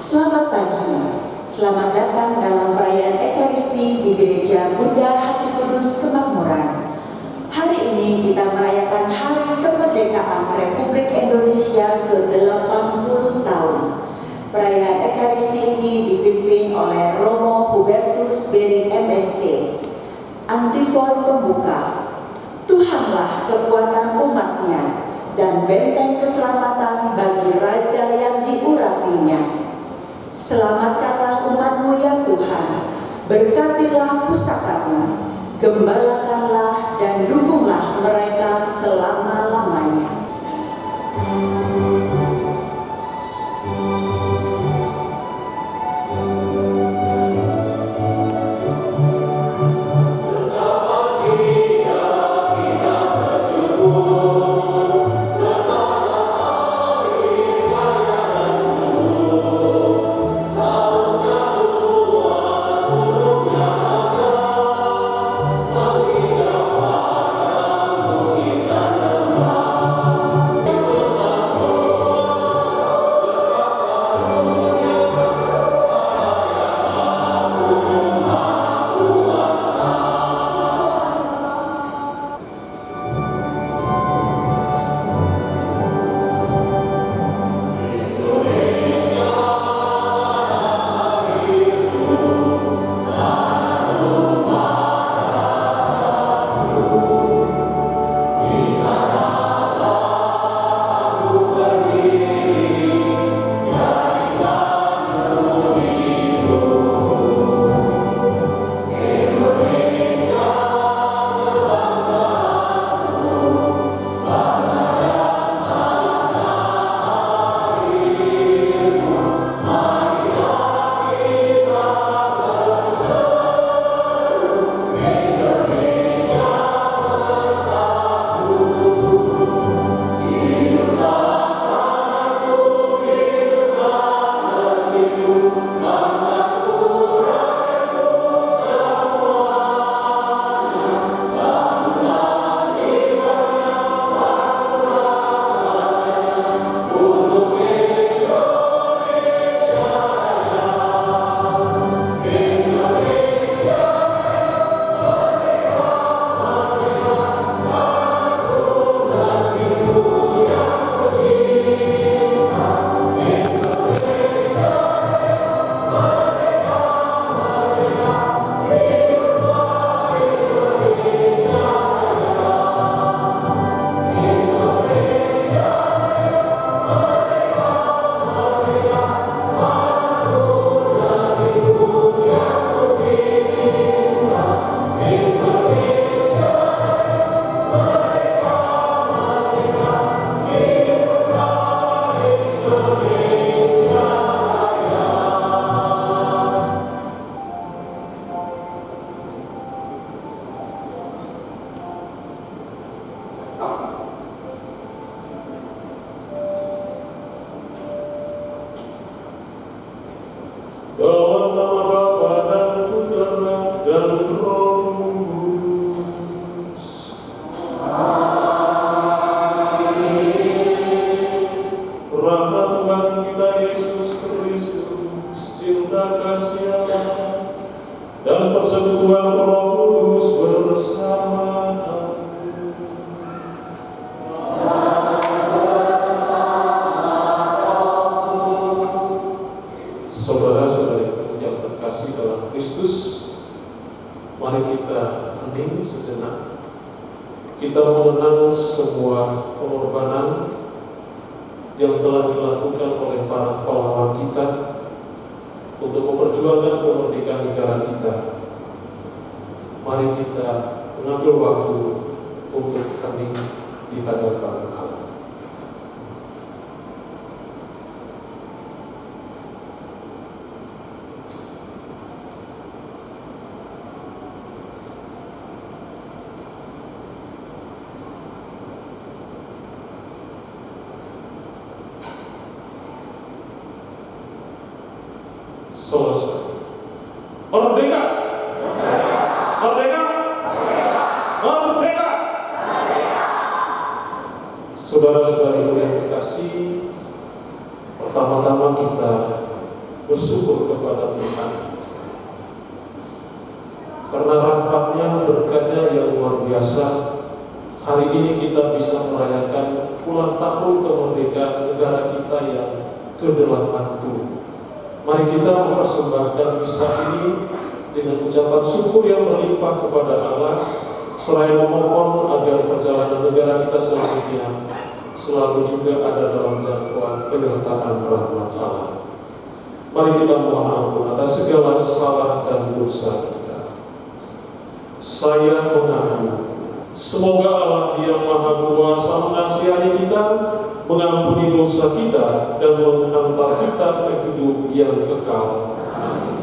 Selamat pagi, selamat datang dalam perayaan Ekaristi di Gereja Bunda Hati Kudus Kemakmuran. Hari ini kita merayakan Hari Kemerdekaan Republik Indonesia ke-80 tahun. Perayaan Ekaristi ini dipimpin oleh Romo Hubertus Bering MSc. Antifon pembuka, Tuhanlah kekuatan umatnya dan benteng keselamatan bagi raja yang diurapinya. Selamatkanlah umatmu ya Tuhan, berkatilah pusakamu, gembalakanlah dan dukunglah mereka selama-lamanya. Dalam nama Bapa dan Putra dan Roh Kudus. Amin. Rahmat Tuhan kita Yesus Kristus, cinta kasih Allah, dan persekutuan Roh Kudus bersama. Saudara-saudari yang terkasih dalam Kristus, mari kita hening sejenak. Kita mengenang semua pengorbanan yang telah dilakukan oleh para pahlawan kita untuk memperjuangkan kemerdekaan negara kita. Mari kita mengambil waktu untuk hening di hadapan Allah. Selesai. Merdeka! Merdeka! Merdeka! Saudara-saudari yang terkasih, pertama-tama kita bersyukur kepada Tuhan karena rahmat-Nya, berkat-Nya yang luar biasa. Hari ini kita bisa merayakan ulang tahun kemerdekaan negara kita yang ke-80. Mari kita mempersembahkan misa ini dengan ucapan syukur yang berlimpah kepada Allah, seraya memohon agar perjalanan negara kita selanjutnya selalu juga ada dalam jangkauan penyertaan rahmat Allah. Mari kita mohon ampun atas segala salah dan dosa kita. Saya mengaku, semoga Allah yang Maha Kuasa mengasihani kita, mengampuni dosa kita, dan menghantar kita ke hidup yang kekal. Amin.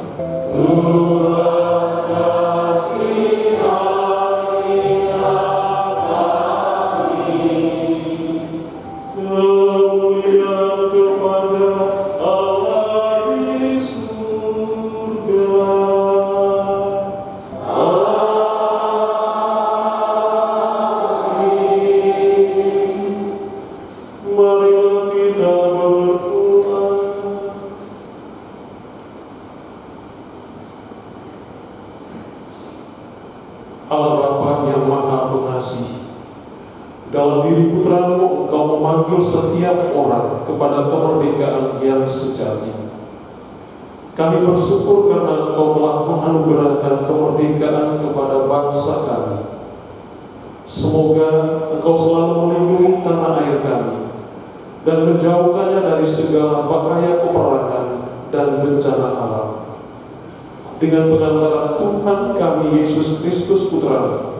Allah Bapa yang Maha Pengasih, dalam diri Putra-Mu Engkau memanggil setiap orang kepada kemerdekaan yang sejati. Kami bersyukur karena Engkau telah menganugerahkan kemerdekaan kepada bangsa kami. Semoga Engkau selalu melindungi tanah air kami dan menjauhkannya dari segala bahaya peperangan dan bencana alam. Dengan pengantaran Tuhan kami Yesus Kristus Putra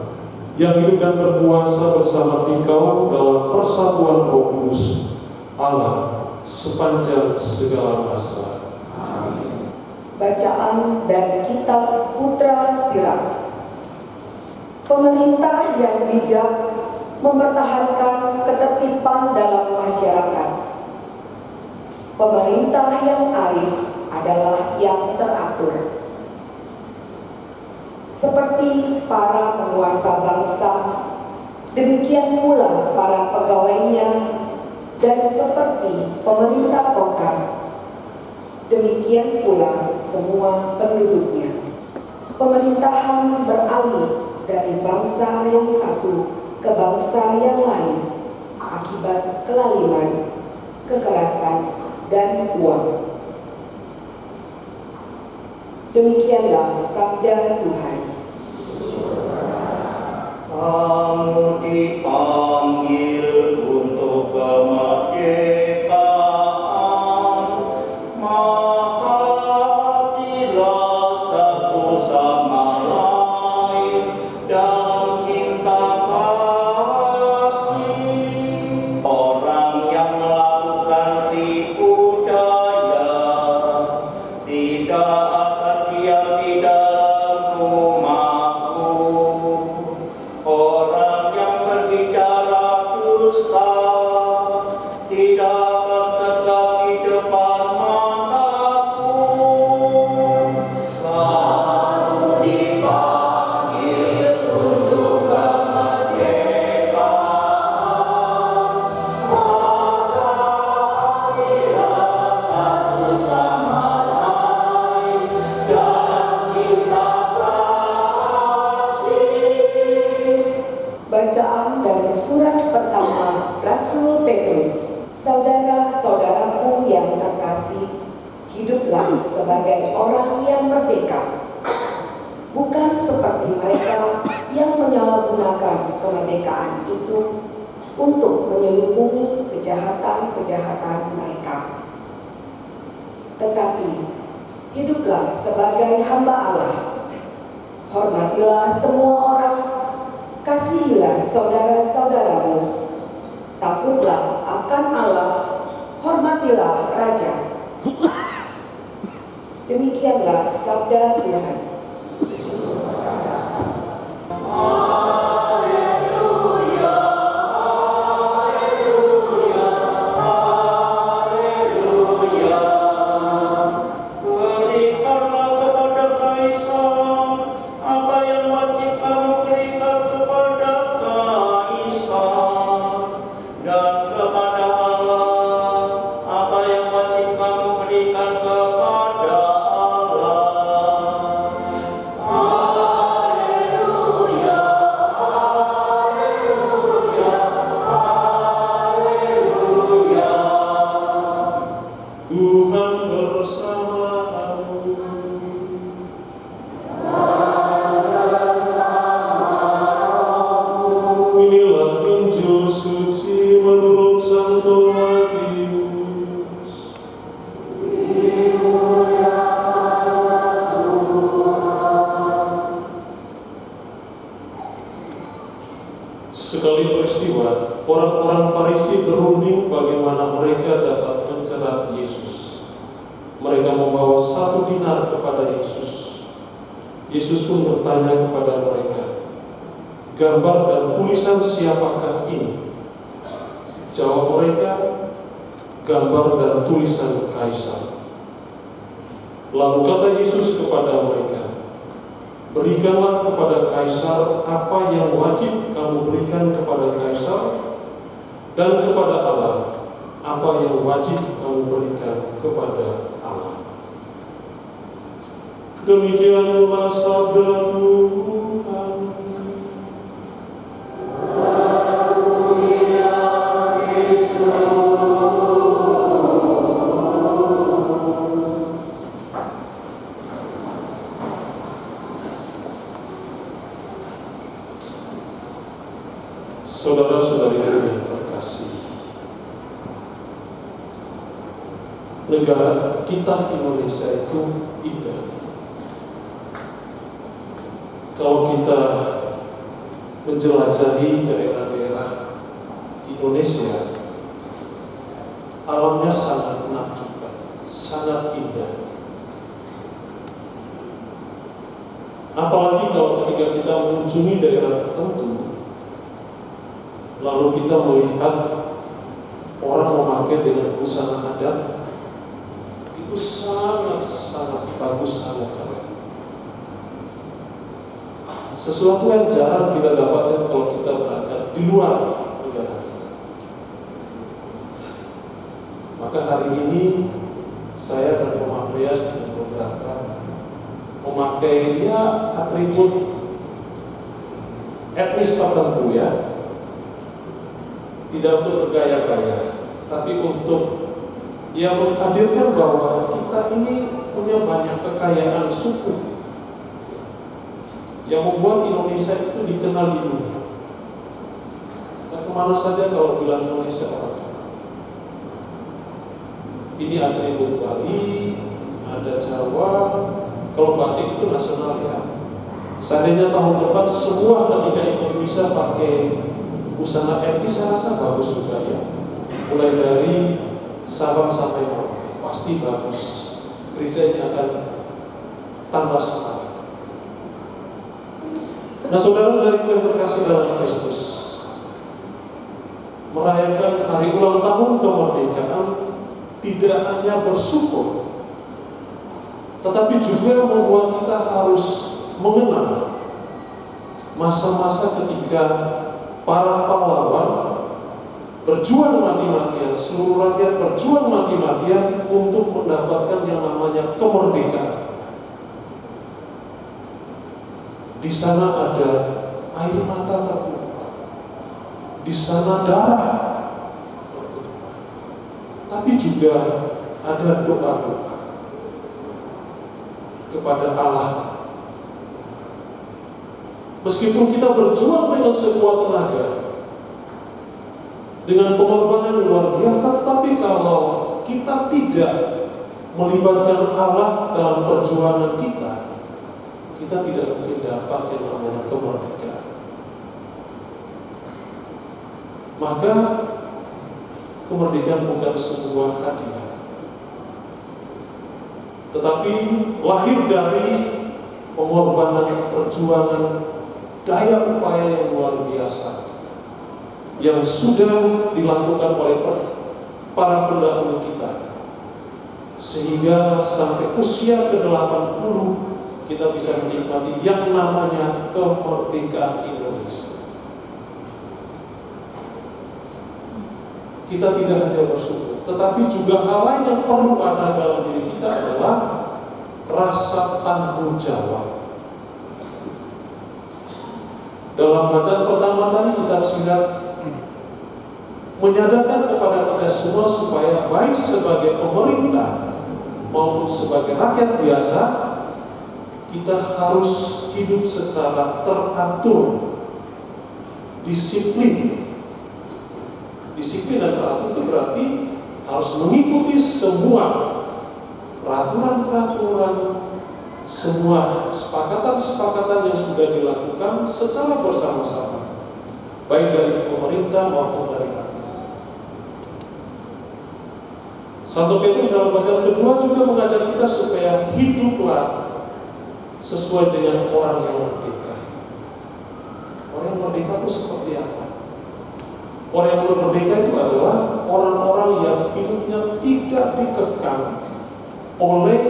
yang hidup dan berkuasa bersama Dikau dalam persatuan Roh Kudus Allah sepanjang segala masa. Amin. Bacaan dari Kitab Putra Siram. Pemerintah yang bijak mempertahankan ketertiban dalam masyarakat. Pemerintah yang arif adalah yang teratur. Seperti para penguasa bangsa, demikian pula para pegawainya, dan seperti pemerintah kota, demikian pula semua penduduknya. Pemerintahan beralih dari bangsa yang satu ke bangsa yang lain akibat kelaliman, kekerasan, dan uang. Demikianlah sabda Tuhan. Kamu dipanggil untuk kemerdekaan, maka hatilah satu sama lain dalam cinta kasih. Orang yang melakukan tipu daya tidak akan diam di dalam rumahku. Orang yang berbicara dusta tidak akan tegak di depan mataku. Kamu dipanggil untuk kemerdekaan, maka hatilah satu sama lain dalam cinta kasih. Bacaan dari surat pertama Rasul Petrus. Saudara-saudaraku yang terkasih, hiduplah sebagai orang yang merdeka, bukan seperti mereka yang menyalahgunakan kemerdekaan itu untuk menyelubungi kejahatan-kejahatan mereka. Tetapi hiduplah sebagai hamba Allah. Hormatilah semua orang, kasihilah saudara-saudaramu, takutlah akan Allah, hormatilah raja. Demikianlah sabda Tuhan. Berikanlah kepada Kaisar apa yang wajib kamu berikan kepada Kaisar, dan kepada Allah apa yang wajib kamu berikan kepada bersamamu. Inilah Injil suci menurut Santo Matius. Sekali peristiwa, orang-orang Farisi berunding bagaimana mereka dapat menjerat Yesus. Mereka membawa 1 dinar kepada Yesus. Yesus pun bertanya kepada mereka, "Gambar dan tulisan siapakah ini?" Jawab mereka, "Gambar dan tulisan Kaisar." Lalu kata Yesus kepada mereka, "Berikanlah kepada Kaisar apa yang wajib kamu berikan kepada Kaisar, dan kepada Allah apa yang wajib kamu berikan kepada Allah." Demikianlah sabda Tuhan. Saudara-saudari yang terkasih, negara kita Indonesia itu indah. Kalau kita menjelajahi daerah-daerah Indonesia, alamnya sangat menakjubkan, sangat indah. Apalagi kalau ketika kita mengunjungi daerah tertentu, lalu kita melihat orang memakai dengan busana adat, itu sangat bagus, sangat keren. Sesuatu yang jarang kita dapatkan kalau kita berangkat di luar negara kita. Maka hari ini saya dan Om Andreas dan beberapa memakai atribut etnis tertentu ya. Tidak untuk bergaya-gaya, tapi untuk menghadirkan bahwa kita ini punya banyak kekayaan suku yang membuat Indonesia itu dikenal di dunia. Dan kemana saja kalau bilang Indonesia orang kenal. Ini atribut Bali, ada Jawa. Kalau batik itu nasional ya. Seandainya tahun depan semua ketika Indonesia pakai busana etnis, saya rasa bagus juga ya. Mulai dari Sabang sampai Merauke, pasti bagus. Gerejanya akan tambah semangat. Nah, saudara-saudariku yang terkasih dalam Kristus, merayakan hari ulang tahun kemerdekaan tidak hanya bersyukur, tetapi juga membuat kita harus mengenang masa-masa ketika para pahlawan berjuang mati-matian, seluruh rakyat berjuang mati-matian untuk mendapatkan yang namanya kemerdekaan. Di sana ada air mata tertumpah, di sana darah tertumpah, tapi juga ada doa-doa kepada Allah. Meskipun kita berjuang dengan sekuat tenaga, dengan pengorbanan luar biasa, tetapi kalau kita tidak melibatkan Allah dalam perjuangan kita tidak mungkin dapat yang namanya kemerdekaan. Maka kemerdekaan bukan sebuah hadiah, tetapi lahir dari pengorbanan, perjuangan, daya upaya yang luar biasa yang sudah dilakukan oleh para pendahulu kita, sehingga sampai usia ke-80 kita bisa menikmati yang namanya kemerdekaan Indonesia. Kita tidak hanya bersyukur, tetapi juga hal lain yang perlu ada dalam diri kita adalah rasa tanggung jawab. Dalam bacaan pertama tadi kita harus lihat, menyadarkan kepada kita semua supaya baik sebagai pemerintah maupun sebagai rakyat biasa, kita harus hidup secara teratur, disiplin. Disiplin dan teratur itu berarti harus mengikuti semua peraturan-peraturan, semua kesepakatan-kesepakatan yang sudah dilakukan secara bersama-sama, baik dari pemerintah maupun dari rakyat. Santo Petrus dalam bacaan kedua juga mengajak kita supaya hiduplah sesuai dengan orang yang merdeka. Orang yang merdeka itu seperti apa? Orang yang merdeka itu adalah orang-orang yang hidupnya tidak dikekang oleh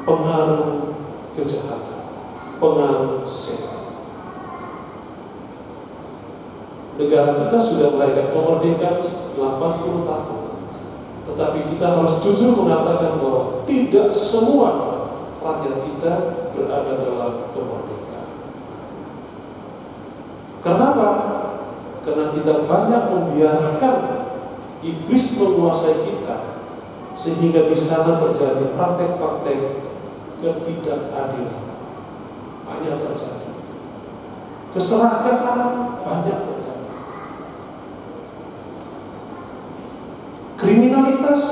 pengaruh kejahatan, pengaruh setan. Negara kita sudah merayakan kemerdekaan 80 tahun. Tetapi kita harus jujur mengatakan bahwa tidak semua rakyat kita berada dalam kemerdekaan. Kenapa? Karena kita banyak membiarkan iblis menguasai kita, sehingga di sana terjadi praktek-praktek ketidakadilan. Banyak terjadi. Keserakahan banyak terjadi. Kriminalitas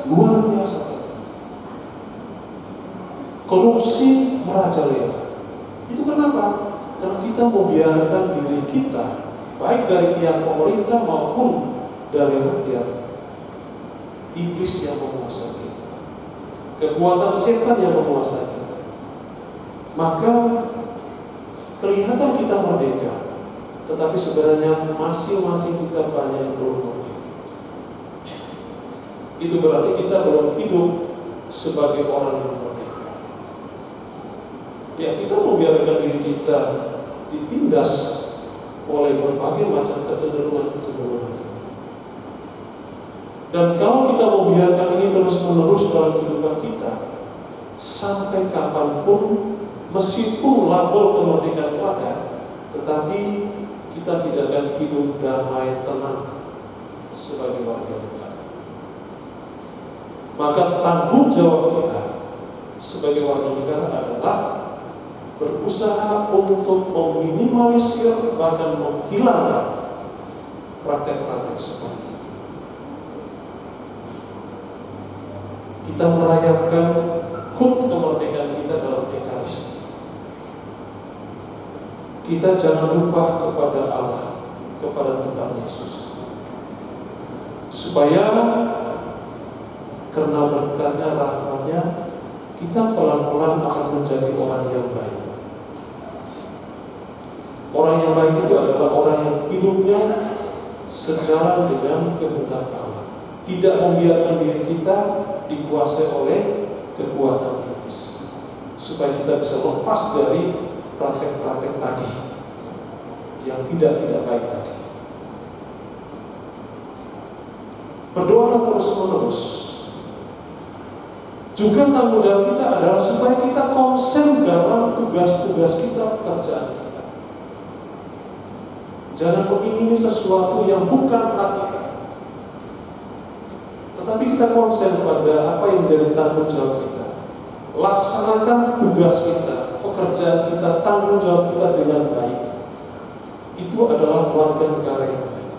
luar biasa. Korupsi merajalela. Itu kenapa? Karena kita membiarkan diri kita, baik dari pihak pemerintah maupun dari rakyat, iblis yang menguasai kita, kekuatan setan yang menguasai kita. Maka kelihatan kita merdeka, tetapi sebenarnya masing-masing kita banyak yang belum merdeka. Itu berarti kita belum hidup sebagai orang yang merdeka. Ya, kita membiarkan diri kita ditindas oleh berbagai macam kecenderungan-kecenderungan. Dan kalau kita membiarkan ini terus-menerus dalam kehidupan kita, sampai kapanpun, meskipun label kemerdekaan ada, tetapi kita tidak akan hidup damai tenang sebagai warga negara. Maka tanggung jawab kita sebagai warga negara adalah berusaha untuk meminimalisir bahkan menghilangkan praktek-praktek seperti itu. Kita merayakan HUT kemerdekaan kita dalam Ekaristi. Kita jangan lupa kepada Allah, kepada Tuhan Yesus, supaya karena berkatnya, rahmatnya, kita pelan-pelan akan menjadi orang yang baik. Orang yang baik itu adalah orang yang hidupnya sejalan dengan kehendak Allah, tidak membiarkan diri kita dikuasai oleh kekuatan iblis, supaya kita bisa lepas dari praktek-praktek tadi yang tidak baik tadi. Berdoa terus-menerus. Juga tanggung jawab kita adalah supaya kita konsen dalam tugas-tugas kita, pekerjaan kita. Jangan mengingini sesuatu yang bukan hak kita, tetapi kita konsen pada apa yang menjadi tanggung jawab kita. Laksanakan tugas kita, pekerjaan kita, tanggung jawab kita dengan baik. Itu adalah warga negara yang baik.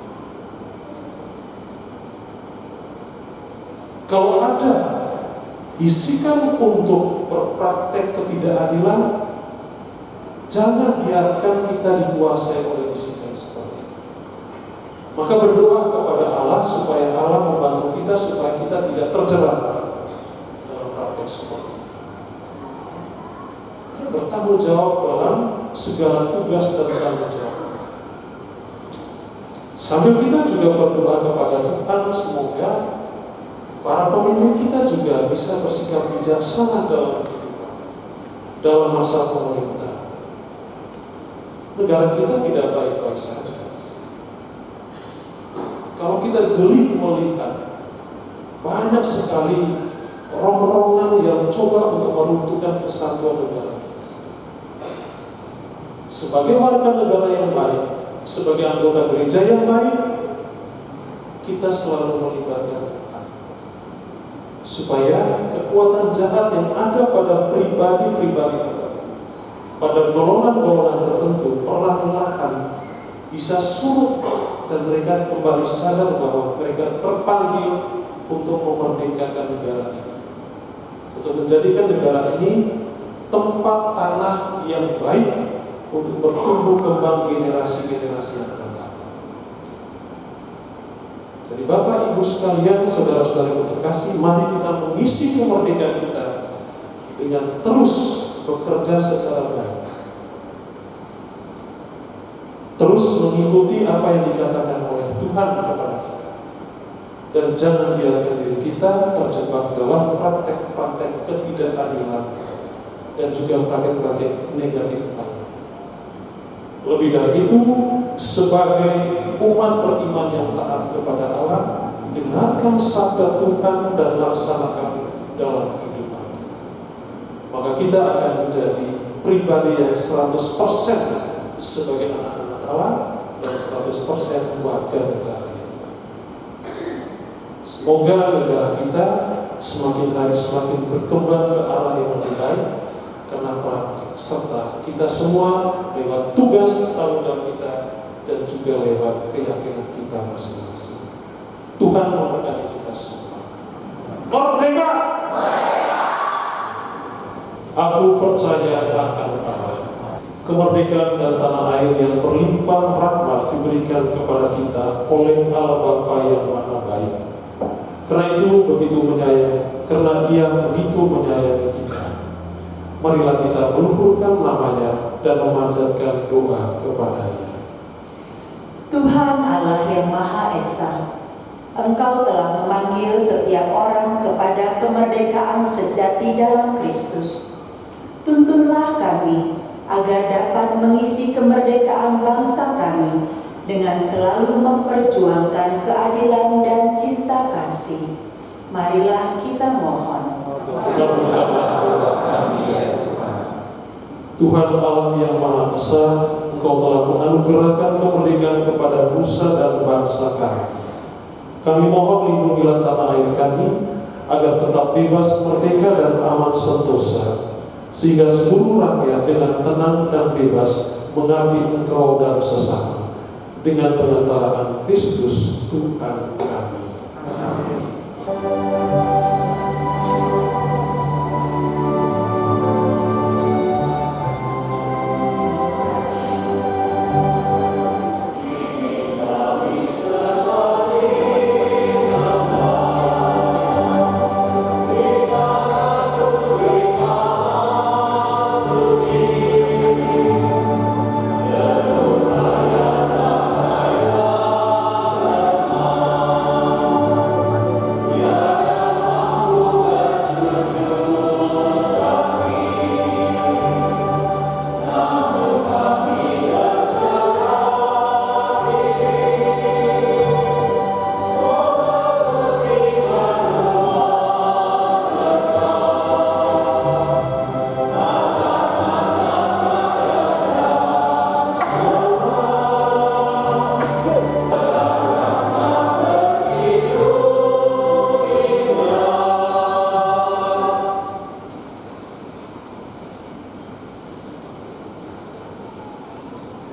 Kalau ada bisikan untuk berpraktek ketidakadilan, jangan biarkan kita dikuasai oleh bisikan seperti itu. Maka berdoa kepada Allah supaya Allah membantu kita, supaya kita tidak terjerat dalam praktek seperti itu. Bertanggung jawab dalam segala tugas dan tanggung jawab. Sambil kita juga berdoa kepada Tuhan, semoga para pemimpin kita juga bisa bersikap bijaksana dalam kehidupan, dalam masa pemerintah. Negara kita tidak baik-baik saja. Kalau kita jeli melihat, banyak sekali rongrongan yang coba untuk meruntuhkan kesatuan negara kita. Sebagai warga negara yang baik, sebagai anggota gereja yang baik, kita selalu melibatkan supaya kekuatan jahat yang ada pada pribadi-pribadi tertentu, pada golongan-golongan tertentu, perlahan-lahan bisa surut dan mereka kembali sadar bahwa mereka terpanggil untuk memerdekakan negara ini, untuk menjadikan negara ini tempat tanah yang baik untuk bertumbuh kembang generasi-generasi yang akan datang. Jadi Bapak Ibu sekalian, saudara-saudara yang terkasih, mari kita mengisi kemerdekaan kita dengan terus bekerja secara baik, terus mengikuti apa yang dikatakan oleh Tuhan kepada kita, dan jangan biarkan diri kita terjebak dalam praktek-praktek ketidakadilan dan juga praktek-praktek negatif lain. Lebih dari itu, sebagai umat beriman yang taat kepada Allah, dengarkan sabda Tuhan dan laksanakan dalam kehidupan kita. Maka kita akan menjadi pribadi yang 100% sebagai anak-anak Allah dan 100% warga negara. Semoga negara kita semakin hari semakin berkembang ke arah yang lebih baik karena praktik, serta kita semua lewat tugas tanggung jawab kita dan juga lewat keyakinan kita masing-masing. Tuhan memberkati kita semua. Merdeka! Aku percaya akan Allah. Kemerdekaan dan tanah air yang berlimpah rahmat diberikan kepada kita oleh Allah Bapa yang Maha Baik. Karena itu begitu menyayangi, karena Ia begitu menyayangi kita. Marilah kita meluhurkan namanya dan memanjatkan doa kepada-Nya. Tuhan Allah yang Maha Esa, Engkau telah memanggil setiap orang kepada kemerdekaan sejati dalam Kristus. Tuntunlah kami agar dapat mengisi kemerdekaan bangsa kami dengan selalu memperjuangkan keadilan dan cinta kasih. Marilah kita mohon. Tuhan Allah yang Maha Esa, Engkau telah menganugerahkan kemerdekaan kepada nusa dan bangsa kami. Kami mohon lindungilah tanah air kami agar tetap bebas, merdeka dan aman sentosa, sehingga seluruh rakyat dengan tenang dan bebas mengabdi Engkau dan sesama dengan pengantaraan Kristus Tuhan kami. Amin.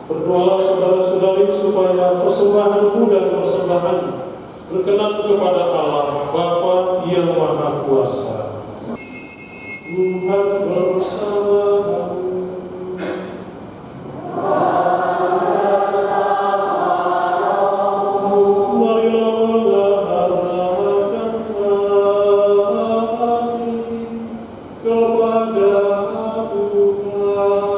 Berdoalah saudara-saudari supaya persembahanku dan persembahanmu berkenan kepada Allah Bapa yang Maha Kuasa. Tuhan bersamamu. Marilah mengarahkan hati kepada Tuhan.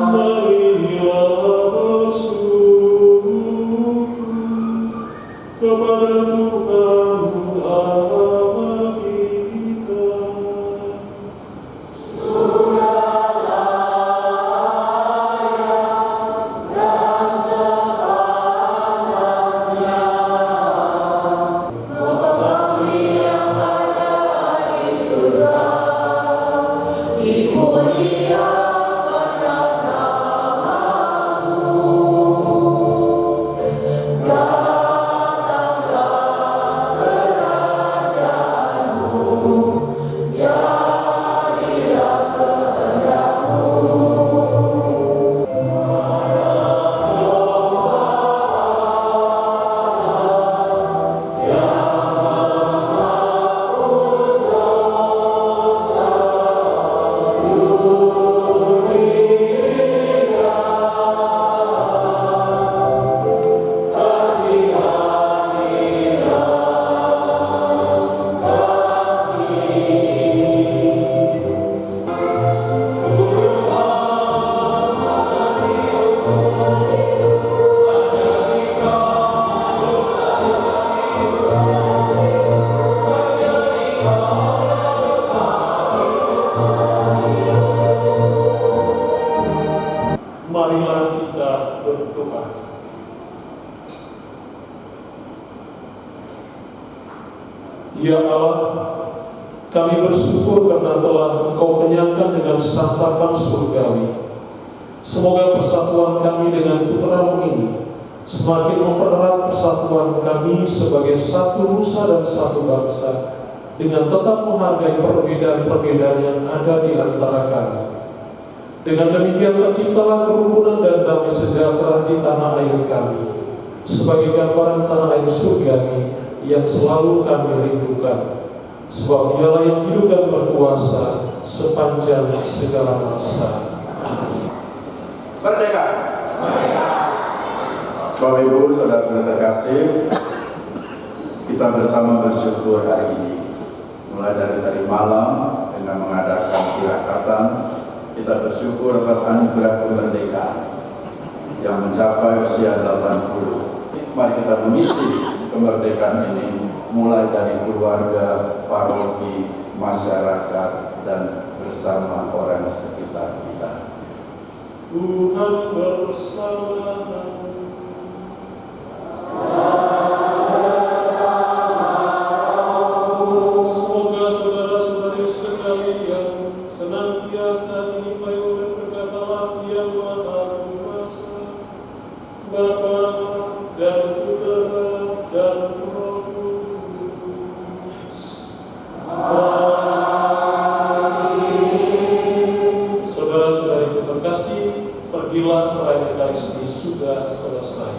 Marilah bersyukur. Marilah kita berdoa. Ya Allah, kami bersyukur karena telah Engkau kenyangkan dengan santapan surgawi. Semoga persatuan kami dengan Putra-Mu ini semakin mempererat persatuan kami sebagai satu nusa dan satu bangsa, dengan tetap menghargai perbedaan-perbedaan yang ada di antara kami. Dengan demikian terciptalah kerukunan dan damai sejahtera di tanah air kami, sebagai gambaran tanah air surgawi yang selalu kami rindukan. Sebab Dialah yang hidup dan berkuasa sepanjang segala masa. Merdeka. Bapak Ibu, saudara-saudara terkasih, kita bersama bersyukur hari ini. Mulai dari tadi malam dengan mengadakan tirakatan, kita bersyukur atas anugerah kemerdekaan yang mencapai usia 80. Mari kita mengisi kemerdekaan ini mulai dari keluarga, paroki, masyarakat, dan bersama orang sekitar kita. Tuhan bersama. Semoga saudara-saudari sekalian senantiasa dilimpahi oleh berkat Allah yang Maha Kuasa, Bapa dan Putra dan Roh Kudus. Amin. Saudara-saudari terkasih, pergilah merayakan Ekaristi sudah selesai.